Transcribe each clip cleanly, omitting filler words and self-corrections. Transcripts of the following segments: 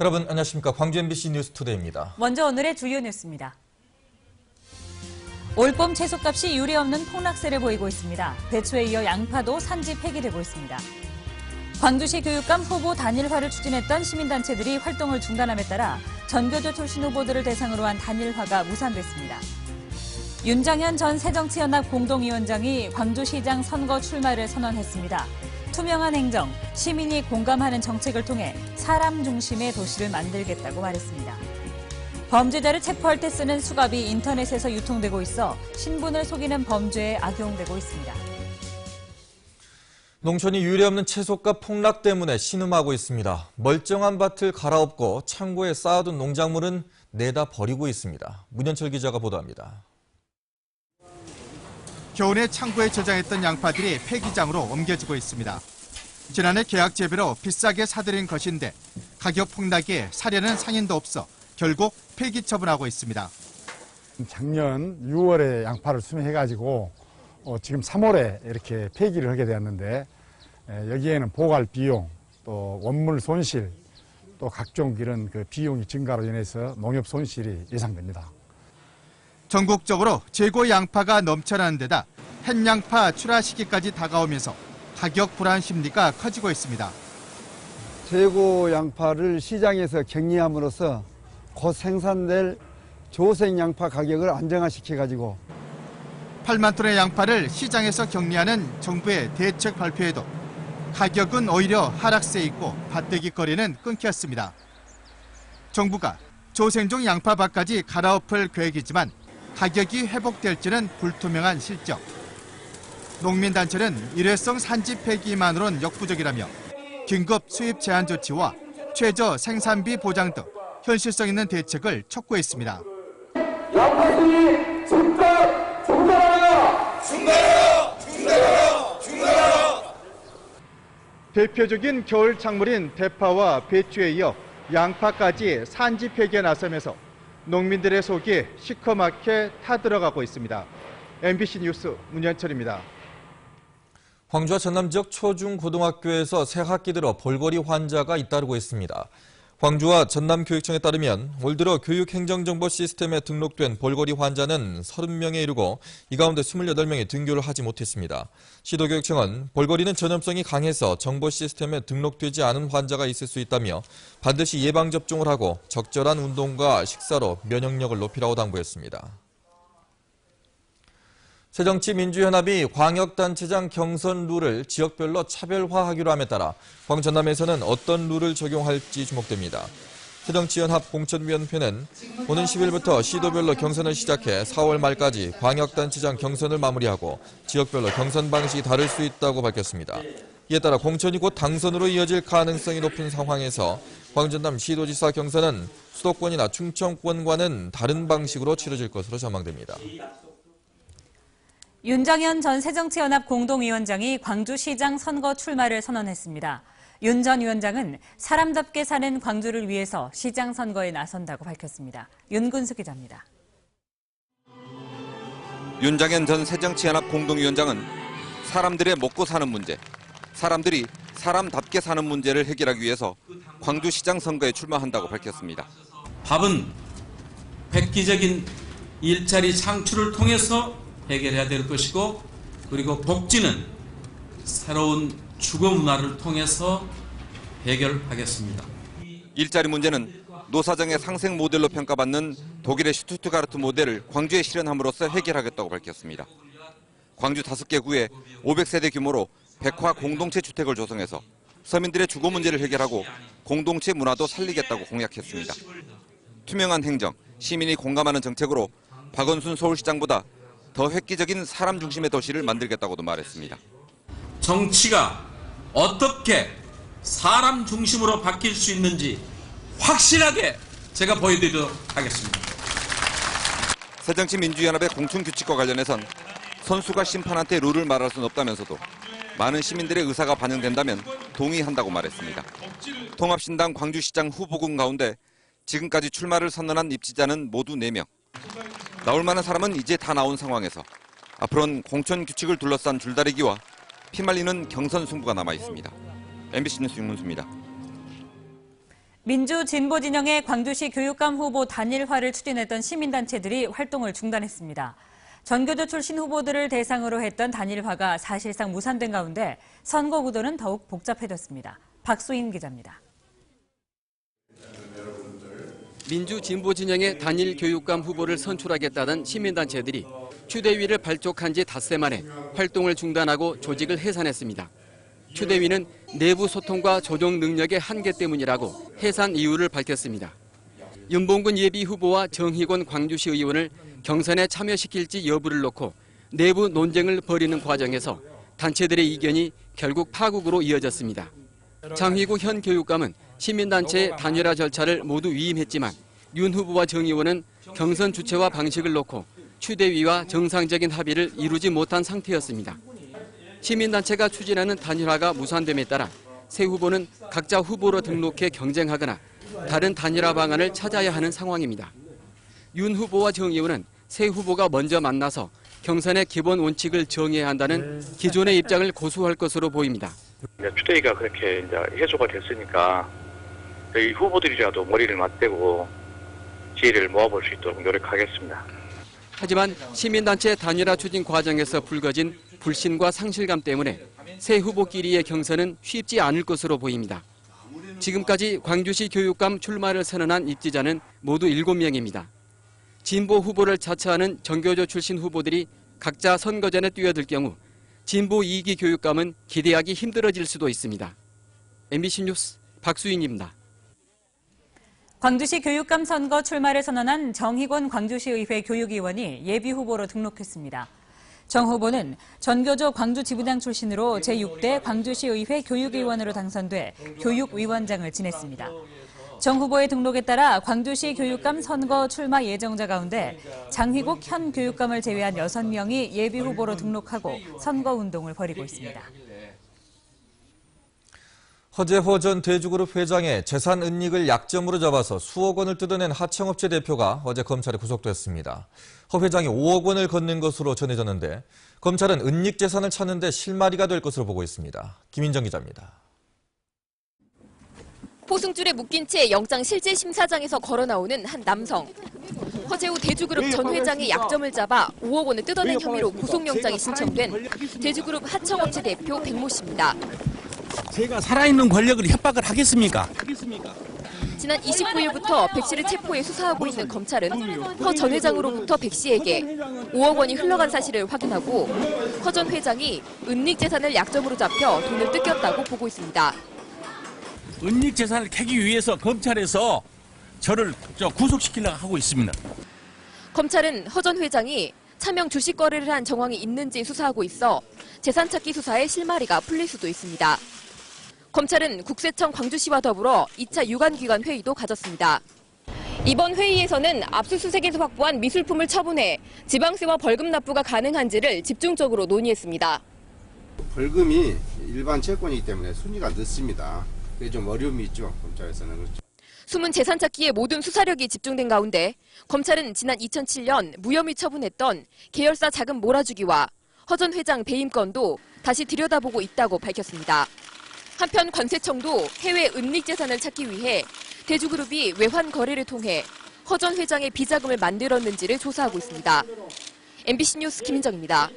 여러분 안녕하십니까. 광주 MBC 뉴스투데이입니다. 먼저 오늘의 주요 뉴스입니다. 올봄 채소값이 유례없는 폭락세를 보이고 있습니다. 배추에 이어 양파도 산지 폐기되고 있습니다. 광주시 교육감 후보 단일화를 추진했던 시민단체들이 활동을 중단함에 따라 전교조 출신 후보들을 대상으로 한 단일화가 무산됐습니다. 윤장현 전 새정치연합 공동위원장이 광주시장 선거 출마를 선언했습니다. 투명한 행정, 시민이 공감하는 정책을 통해 사람 중심의 도시를 만들겠다고 말했습니다. 범죄자를 체포할 때 쓰는 수갑이 인터넷에서 유통되고 있어 신분을 속이는 범죄에 악용되고 있습니다. 농촌이 유례없는 채소값 폭락 때문에 신음하고 있습니다. 멀쩡한 밭을 갈아엎고 창고에 쌓아둔 농작물은 내다 버리고 있습니다. 문현철 기자가 보도합니다. 겨울에 창고에 저장했던 양파들이 폐기장으로 옮겨지고 있습니다. 지난해 계약 재배로 비싸게 사들인 것인데 가격 폭락에 사려는 상인도 없어 결국 폐기 처분하고 있습니다. 작년 6월에 양파를 수매해가지고 지금 3월에 이렇게 폐기를 하게 되었는데 여기에는 보관 비용, 또 원물 손실, 또 각종 이런 그 비용이 증가로 인해서 농협 손실이 예상됩니다. 전국적으로 재고 양파가 넘쳐나는 데다 햇양파 출하 시기까지 다가오면서 가격 불안 심리가 커지고 있습니다. 재고 양파를 시장에서 격리함으로써 곧 생산될 조생 양파 가격을 안정화시켜가지고 8만 톤의 양파를 시장에서 격리하는 정부의 대책 발표에도 가격은 오히려 하락세에 있고 밭대기 거래는 끊겼습니다. 정부가 조생종 양파밭까지 갈아엎을 계획이지만 가격이 회복될지는 불투명한 실정. 농민단체는 일회성 산지 폐기만으로는 역부족이라며 긴급 수입 제한 조치와 최저 생산비 보장 등 현실성 있는 대책을 촉구했습니다. 양파수입 즉각 중단하라! 중단하라! 대표적인 겨울 작물인 대파와 배추에 이어 양파까지 산지 폐기에 나서면서 농민들의 속이 시커멓게 타들어가고 있습니다. MBC 뉴스 문현철입니다. 광주와 전남 지역 초중고등학교에서 새 학기 들어 볼거리 환자가 잇따르고 있습니다. 광주와 전남교육청에 따르면 올 들어 교육행정정보 시스템에 등록된 볼거리 환자는 30명에 이르고 이 가운데 28명이 등교를 하지 못했습니다. 시도교육청은 볼거리는 전염성이 강해서 정보 시스템에 등록되지 않은 환자가 있을 수 있다며 반드시 예방접종을 하고 적절한 운동과 식사로 면역력을 높이라고 당부했습니다. 새정치민주연합이 광역단체장 경선 룰을 지역별로 차별화하기로 함에 따라 광주 전남에서는 어떤 룰을 적용할지 주목됩니다. 새정치연합 공천위원회는 오는 10일부터 시도별로 경선을 시작해 4월 말까지 광역단체장 경선을 마무리하고 지역별로 경선 방식이 다를 수 있다고 밝혔습니다. 이에 따라 공천이 곧 당선으로 이어질 가능성이 높은 상황에서 광주 전남 시도지사 경선은 수도권이나 충청권과는 다른 방식으로 치러질 것으로 전망됩니다. 윤장현 전 새정치연합 공동위원장이 광주시장 선거 출마를 선언했습니다. 윤 전 위원장은 사람답게 사는 광주를 위해서 시장 선거에 나선다고 밝혔습니다. 윤근수 기자입니다. 윤장현 전 새정치연합 공동위원장은 사람들의 먹고 사는 문제, 사람들이 사람답게 사는 문제를 해결하기 위해서 광주시장 선거에 출마한다고 밝혔습니다. 밥은 획기적인 일자리 창출을 통해서 해결해야 될 것이고, 그리고 복지는 새로운 주거 문화를 통해서 해결하겠습니다. 일자리 문제는 노사정의 상생 모델로 평가받는 독일의 슈투트가르트 모델을 광주에 실현함으로써 해결하겠다고 밝혔습니다. 광주 5개 구에 500세대 규모로 백화 공동체 주택을 조성해서 서민들의 주거 문제를 해결하고 공동체 문화도 살리겠다고 공약했습니다. 투명한 행정, 시민이 공감하는 정책으로 박원순 서울시장보다 더 획기적인 사람 중심의 도시를 만들겠다고도 말했습니다. 정치가 어떻게 사람 중심으로 바뀔 수 있는지 확실하게 제가 보여드리도록 하겠습니다. 새정치민주연합의 공천규칙과 관련해선 선수가 심판한테 룰을 말할 수는 없다면서도 많은 시민들의 의사가 반영된다면 동의한다고 말했습니다. 통합신당 광주시장 후보군 가운데 지금까지 출마를 선언한 입지자는 모두 4명. 나올 만한 사람은 이제 다 나온 상황에서 앞으로는 공천 규칙을 둘러싼 줄다리기와 피말리는 경선 승부가 남아 있습니다. MBC 뉴스 윤문수입니다. 민주 진보 진영의 광주시 교육감 후보 단일화를 추진했던 시민단체들이 활동을 중단했습니다. 전교조 출신 후보들을 대상으로 했던 단일화가 사실상 무산된 가운데 선거 구도는 더욱 복잡해졌습니다. 박수인 기자입니다. 민주 진보 진영의 단일 교육감 후보를 선출하겠다는 시민단체들이 추대위를 발족한 지 닷새 만에 활동을 중단하고 조직을 해산했습니다. 추대위는 내부 소통과 조정 능력의 한계 때문이라고 해산 이유를 밝혔습니다. 윤봉근 예비 후보와 정희곤 광주시 의원을 경선에 참여시킬지 여부를 놓고 내부 논쟁을 벌이는 과정에서 단체들의 이견이 결국 파국으로 이어졌습니다. 장희구 현 교육감은 시민단체의 단일화 절차를 모두 위임했지만 윤 후보와 정 의원은 경선 주체와 방식을 놓고 추대위와 정상적인 합의를 이루지 못한 상태였습니다. 시민단체가 추진하는 단일화가 무산됨에 따라 새 후보는 각자 후보로 등록해 경쟁하거나 다른 단일화 방안을 찾아야 하는 상황입니다. 윤 후보와 정 의원은 새 후보가 먼저 만나서 경선의 기본 원칙을 정해야 한다는 기존의 입장을 고수할 것으로 보입니다. 추대위가 그렇게 이제 해소가 됐으니까 저희 후보들이라도 머리를 맞대고 지혜를 모아볼 수 있도록 노력하겠습니다. 하지만 시민단체 단일화 추진 과정에서 불거진 불신과 상실감 때문에 새 후보끼리의 경선은 쉽지 않을 것으로 보입니다. 지금까지 광주시 교육감 출마를 선언한 입지자는 모두 7명입니다. 진보 후보를 자처하는 전교조 출신 후보들이 각자 선거전에 뛰어들 경우 진보 2기 교육감은 기대하기 힘들어질 수도 있습니다. MBC 뉴스 박수인입니다. 광주시 교육감 선거 출마를 선언한 정희곤 광주시의회 교육위원이 예비 후보로 등록했습니다. 정 후보는 전교조 광주 지부장 출신으로 제6대 광주시의회 교육위원으로 당선돼 교육위원장을 지냈습니다. 정 후보의 등록에 따라 광주시 교육감 선거 출마 예정자 가운데 장희국 현 교육감을 제외한 6명이 예비 후보로 등록하고 선거운동을 벌이고 있습니다. 허재호 전 대주그룹 회장의 재산 은닉을 약점으로 잡아서 수억 원을 뜯어낸 하청업체 대표가 어제 검찰에 구속됐습니다. 허 회장이 5억 원을 건넨 것으로 전해졌는데 검찰은 은닉 재산을 찾는 데 실마리가 될 것으로 보고 있습니다. 김인정 기자입니다. 포승줄에 묶인 채 영장 실질 심사장에서 걸어 나오는 한 남성. 허재호 대주그룹 전 회장의 약점을 잡아 5억 원을 뜯어낸 혐의로 구속영장이 신청된 대주그룹 하청업체 대표 백모 씨입니다. 제가 살아있는 권력을 협박을 하겠습니까? 지난 29일부터 백 씨를 체포해 수사하고 있는 검찰은 허 전 회장으로부터 백 씨에게 5억 원이 흘러간 사실을 확인하고 허 전 회장이 은닉 재산을 약점으로 잡혀 돈을 뜯겼다고 보고 있습니다. 은닉 재산을 캐기 위해서 검찰에서 저를 구속시키려고 하고 있습니다. 검찰은 허 전 회장이 차명 주식 거래를 한 정황이 있는지 수사하고 있어 재산 찾기 수사에 실마리가 풀릴 수도 있습니다. 검찰은 국세청 광주시와 더불어 2차 유관기관 회의도 가졌습니다. 이번 회의에서는 압수수색에서 확보한 미술품을 처분해 지방세와 벌금 납부가 가능한지를 집중적으로 논의했습니다. 벌금이 일반 채권이기 때문에 순위가 늦습니다. 그게 좀 어려움이 있죠, 검찰에서는. 그렇죠. 숨은 재산 찾기에 모든 수사력이 집중된 가운데 검찰은 지난 2007년 무혐의 처분했던 계열사 자금 몰아주기와 허 전 회장 배임 건도 다시 들여다보고 있다고 밝혔습니다. 한편 관세청도 해외 은닉 재산을 찾기 위해 대주그룹이 외환 거래를 통해 허 전 회장의 비자금을 만들었는지를 조사하고 있습니다. MBC 뉴스 김인정입니다.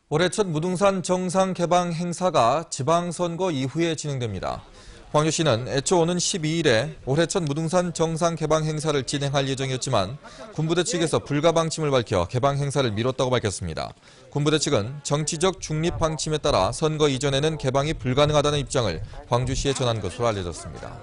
올해 첫 무등산 정상 개방 행사가 지방선거 이후에 진행됩니다. 광주시는 애초 오는 12일에 올해 첫 무등산 정상 개방 행사를 진행할 예정이었지만 군부대 측에서 불가 방침을 밝혀 개방 행사를 미뤘다고 밝혔습니다. 군부대 측은 정치적 중립 방침에 따라 선거 이전에는 개방이 불가능하다는 입장을 광주시에 전한 것으로 알려졌습니다.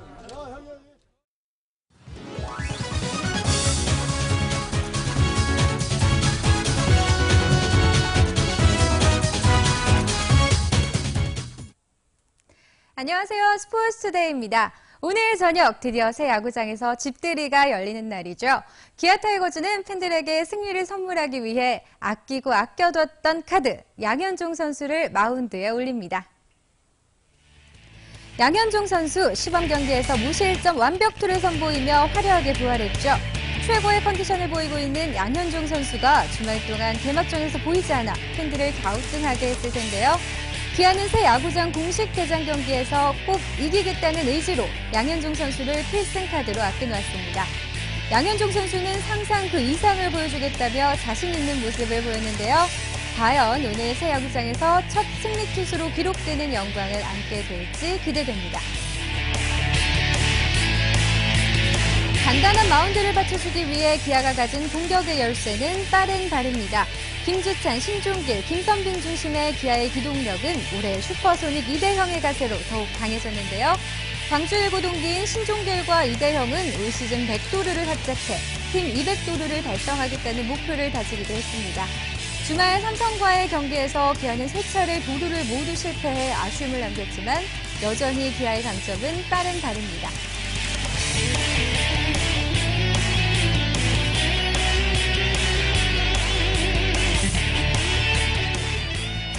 안녕하세요. 스포츠투데이입니다. 오늘 저녁 드디어 새 야구장에서 집들이가 열리는 날이죠. 기아 타이거즈는 팬들에게 승리를 선물하기 위해 아끼고 아껴뒀던 카드 양현종 선수를 마운드에 올립니다. 양현종 선수 시범 경기에서 무실점 완벽투를 선보이며 화려하게 부활했죠. 최고의 컨디션을 보이고 있는 양현종 선수가 주말 동안 개막전에서 보이지 않아 팬들을 갸우뚱하게 했을 텐데요. 기아는 새 야구장 공식 대장 경기에서 꼭 이기겠다는 의지로 양현종 선수를 필승 카드로 아껴놨습니다. 양현종 선수는 항상 그 이상을 보여주겠다며 자신 있는 모습을 보였는데요. 과연 오늘 새 야구장에서 첫 승리 투수로 기록되는 영광을 안게 될지 기대됩니다. 단단한 마운드를 받쳐주기 위해 기아가 가진 공격의 열쇠는 빠른 발입니다. 김주찬, 신종길, 김선빈 중심의 기아의 기동력은 올해 슈퍼소닉 이대형의 가세로 더욱 강해졌는데요. 광주 1고 동기인 신종길과 이대형은 올 시즌 100도루를 합작해 팀 200도루를 달성하겠다는 목표를 다지기도 했습니다. 주말 삼성과의 경기에서 기아는 3차례 도루를 모두 실패해 아쉬움을 남겼지만 여전히 기아의 강점은 빠른 발입니다.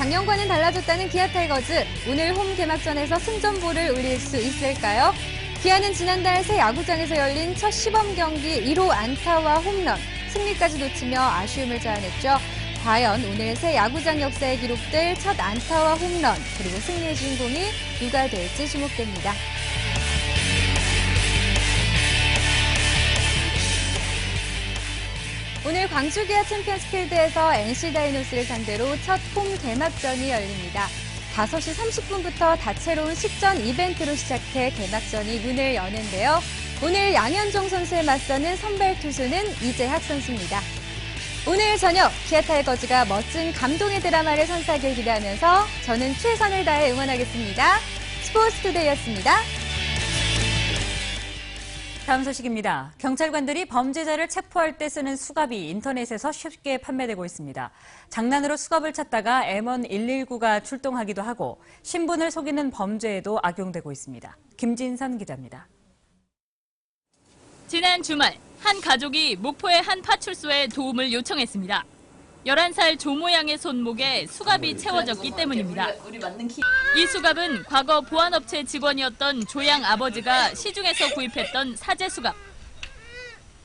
작년과는 달라졌다는 기아 타이거즈. 오늘 홈 개막전에서 승전보를 울릴 수 있을까요? 기아는 지난달 새 야구장에서 열린 첫 시범 경기 1호 안타와 홈런, 승리까지 놓치며 아쉬움을 자아냈죠. 과연 오늘 새 야구장 역사에 기록될 첫 안타와 홈런, 그리고 승리의 주인공이 누가 될지 주목됩니다. 오늘 광주 기아 챔피언스 필드에서 NC 다이노스를 상대로 첫 홈 개막전이 열립니다. 5시 30분부터 다채로운 식전 이벤트로 시작해 개막전이 문을 여는데요. 오늘 양현종 선수에 맞서는 선발 투수는 이재학 선수입니다. 오늘 저녁 기아 타이거즈가 멋진 감동의 드라마를 선사하길 기대하면서 저는 최선을 다해 응원하겠습니다. 스포츠투데이였습니다. 다음 소식입니다. 경찰관들이 범죄자를 체포할 때 쓰는 수갑이 인터넷에서 쉽게 판매되고 있습니다. 장난으로 수갑을 찾다가 M1 119가 출동하기도 하고 신분을 속이는 범죄에도 악용되고 있습니다. 김진선 기자입니다. 지난 주말 한 가족이 목포의 한 파출소에 도움을 요청했습니다. 11살 조모 양의 손목에 수갑이 채워졌기 때문입니다. 이 수갑은 과거 보안업체 직원이었던 조양 아버지가 시중에서 구입했던 사제 수갑.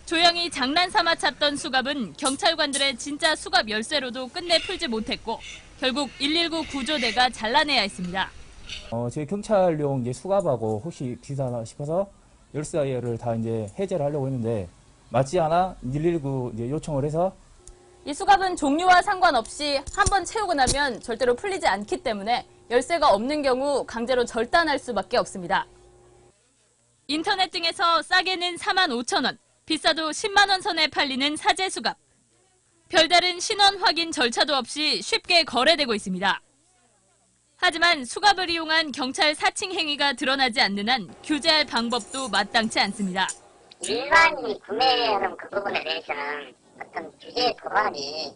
조양이 장난삼아 찾던 수갑은 경찰관들의 진짜 수갑 열쇠로도 끝내 풀지 못했고 결국 119 구조대가 잘라내야 했습니다. 저희 경찰용 이제 수갑하고 혹시 비슷하나 싶어서 열쇠를 다 이제 해제를 하려고 했는데 맞지 않아 119 이제 요청을 해서 이 수갑은 종류와 상관없이 한번 채우고 나면 절대로 풀리지 않기 때문에 열쇠가 없는 경우 강제로 절단할 수밖에 없습니다. 인터넷 등에서 싸게는 45,000원, 비싸도 10만 원 선에 팔리는 사제 수갑. 별다른 신원 확인 절차도 없이 쉽게 거래되고 있습니다. 하지만 수갑을 이용한 경찰 사칭 행위가 드러나지 않는 한 규제할 방법도 마땅치 않습니다. 일반인이 구매하는 그 부분에 대해서는 어떤 규제 도안이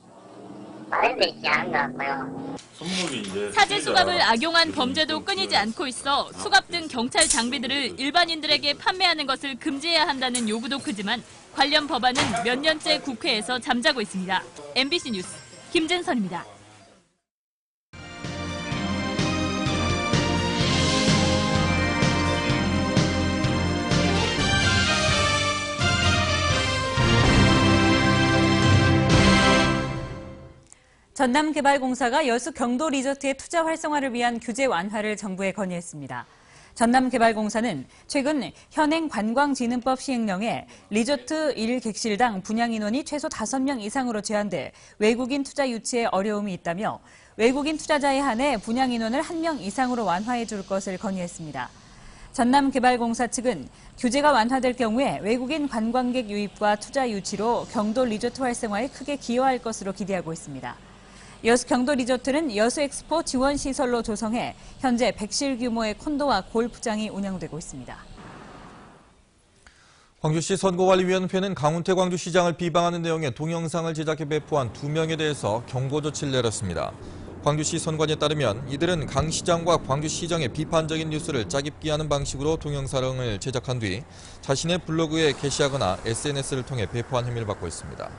마련되어 있지 않은 것 같고요. 사제 수갑을 악용한 범죄도 끊이지 않고 있어 수갑 등 경찰 장비들을 일반인들에게 판매하는 것을 금지해야 한다는 요구도 크지만 관련 법안은 몇 년째 국회에서 잠자고 있습니다. MBC 뉴스 김진선입니다. 전남개발공사가 여수 경도 리조트의 투자 활성화를 위한 규제 완화를 정부에 건의했습니다. 전남개발공사는 최근 현행 관광진흥법 시행령에 리조트 1객실당 분양 인원이 최소 5명 이상으로 제한돼 외국인 투자 유치에 어려움이 있다며 외국인 투자자에 한해 분양 인원을 1명 이상으로 완화해 줄 것을 건의했습니다. 전남개발공사 측은 규제가 완화될 경우에 외국인 관광객 유입과 투자 유치로 경도 리조트 활성화에 크게 기여할 것으로 기대하고 있습니다. 여수 경도 리조트는 여수 엑스포 지원 시설로 조성해 현재 100실 규모의 콘도와 골프장이 운영되고 있습니다. 광주시 선거관리위원회는 강훈태 광주시장을 비방하는 내용의 동영상을 제작해 배포한 2명에 대해서 경고 조치를 내렸습니다. 광주시 선관위에 따르면 이들은 강 시장과 광주시정의 비판적인 뉴스를 짜깁기 하는 방식으로 동영상을 제작한 뒤 자신의 블로그에 게시하거나 SNS를 통해 배포한 혐의를 받고 있습니다.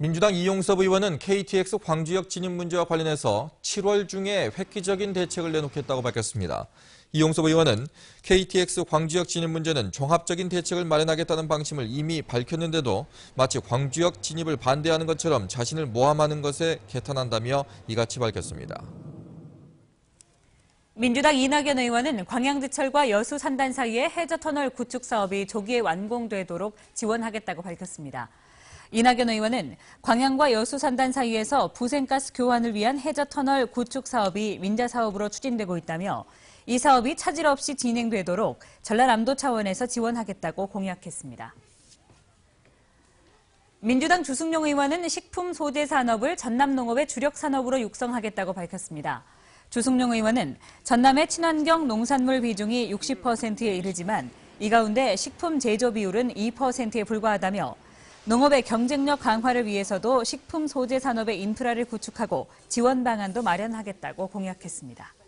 민주당 이용섭 의원은 KTX 광주역 진입 문제와 관련해서 7월 중에 획기적인 대책을 내놓겠다고 밝혔습니다. 이용섭 의원은 KTX 광주역 진입 문제는 종합적인 대책을 마련하겠다는 방침을 이미 밝혔는데도 마치 광주역 진입을 반대하는 것처럼 자신을 모함하는 것에 개탄한다며 이같이 밝혔습니다. 민주당 이낙연 의원은 광양지철과 여수 산단 사이의 해저터널 구축 사업이 조기에 완공되도록 지원하겠다고 밝혔습니다. 이낙연 의원은 광양과 여수 산단 사이에서 부생가스 교환을 위한 해저터널 구축 사업이 민자사업으로 추진되고 있다며 이 사업이 차질 없이 진행되도록 전라남도 차원에서 지원하겠다고 공약했습니다. 민주당 주승용 의원은 식품 소재 산업을 전남 농업의 주력 산업으로 육성하겠다고 밝혔습니다. 주승용 의원은 전남의 친환경 농산물 비중이 60%에 이르지만 이 가운데 식품 제조 비율은 2%에 불과하다며 농업의 경쟁력 강화를 위해서도 식품 소재 산업의 인프라를 구축하고 지원 방안도 마련하겠다고 공약했습니다.